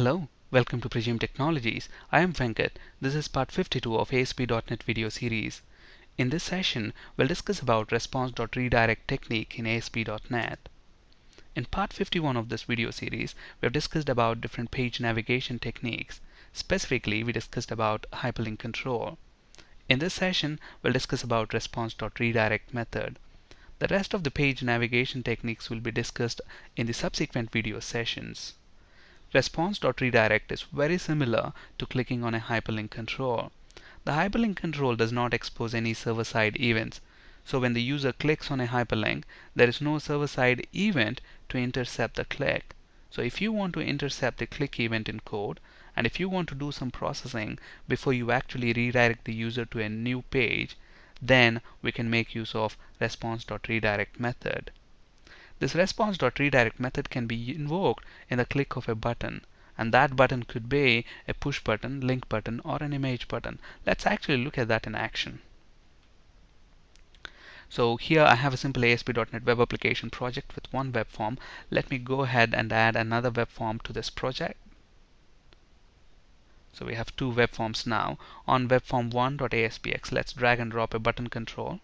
Hello, welcome to Presume Technologies. I am Venkat. This is part 52 of ASP.NET video series. In this session, we'll discuss about response.redirect technique in ASP.NET. In part 51 of this video series, we have discussed about different page navigation techniques. Specifically, we discussed about hyperlink control. In this session, we'll discuss about response.redirect method. The rest of the page navigation techniques will be discussed in the subsequent video sessions. Response.redirect is very similar to clicking on a hyperlink control. The hyperlink control does not expose any server-side events. So when the user clicks on a hyperlink, there is no server-side event to intercept the click. So if you want to intercept the click event in code, and if you want to do some processing before you actually redirect the user to a new page, then we can make use of response.redirect method. This response.redirect method can be invoked in the click of a button, and that button could be a push button, link button, or an image button. Let's actually look at that in action. So here I have a simple ASP.NET web application project with one web form. Let me go ahead and add another web form to this project. So we have two web forms now. On webform1.aspx, let's drag and drop a button control.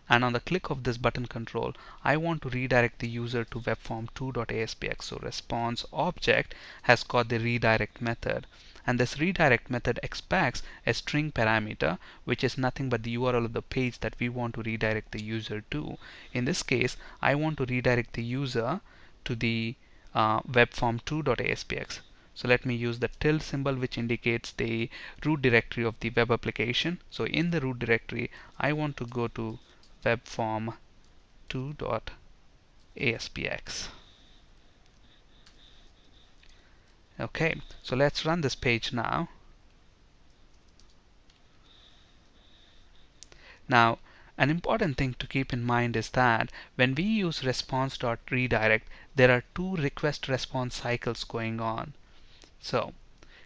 And on the click of this button control, I want to redirect the user to webform2.aspx. So response object has got the redirect method, and this redirect method expects a string parameter, which is nothing but the URL of the page that we want to redirect the user to. In this case, I want to redirect the user to the webform2.aspx. So let me use the tilde symbol, which indicates the root directory of the web application. So in the root directory, I want to go to webform2.aspx. Okay, so let's run this page now. Now, an important thing to keep in mind is that when we use response.redirect, there are two request response cycles going on. So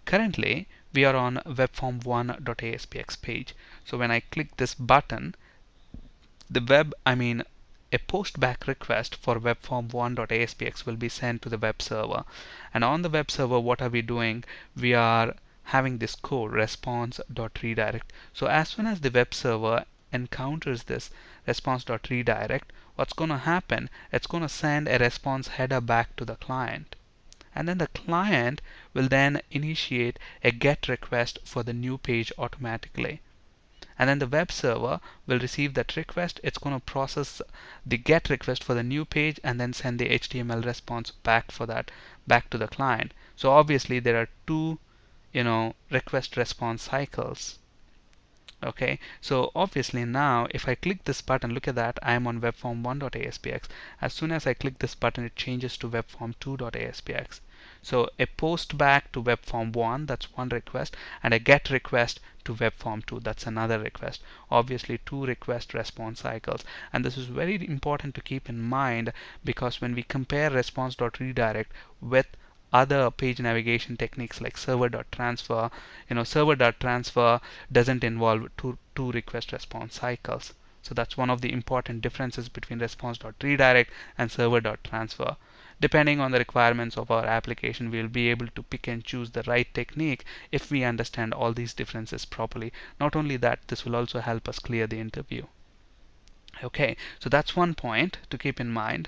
currently we are on webform1.aspx page. So when I click this button, a post back request for webform1.aspx will be sent to the web server. And on the web server, what are we doing? We are having this code response.redirect. So as soon as the web server encounters this response.redirect, what's going to happen? It's going to send a response header back to the client. And then the client will then initiate a GET request for the new page automatically. And then the web server will receive that request. It's going to process the GET request for the new page and then send the HTML response back to the client. So obviously there are two, request response cycles. Okay, so obviously now if I click this button, look at that, I am on webform1.aspx. As soon as I click this button, it changes to webform2.aspx. So a post back to webform1, that's one request, and a get request to webform2, that's another request. Obviously two request response cycles, and this is very important to keep in mind, because when we compare response.redirect with other page navigation techniques like server.transfer, server.transfer doesn't involve two request response cycles. So that's one of the important differences between response.redirect and server.transfer. Depending on the requirements of our application, we'll be able to pick and choose the right technique if we understand all these differences properly. Not only that, this will also help us clear the interview. Okay, so that's one point to keep in mind.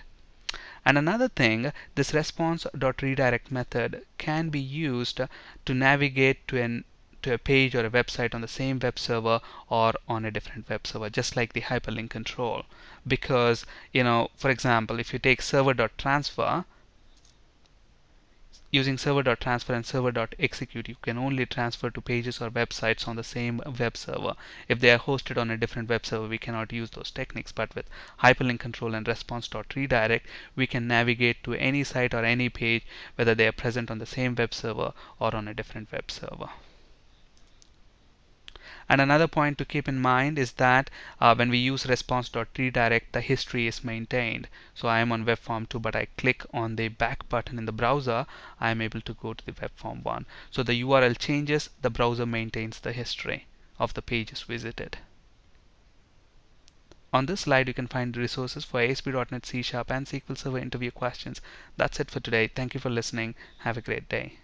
And another thing, this response.redirect method can be used to navigate to a page or a website on the same web server or on a different web server, just like the hyperlink control. Because, for example, if you take server.transfer, using server.transfer and server.execute, you can only transfer to pages or websites on the same web server. If they are hosted on a different web server, we cannot use those techniques. But with hyperlink control and response.redirect, we can navigate to any site or any page, whether they are present on the same web server or on a different web server. And another point to keep in mind is that when we use response.redirect, the history is maintained. So I am on webform2, but I click on the back button in the browser, I am able to go to the webform1. So the URL changes, the browser maintains the history of the pages visited. On this slide, you can find resources for ASP.NET C# and SQL Server interview questions. That's it for today. Thank you for listening. Have a great day.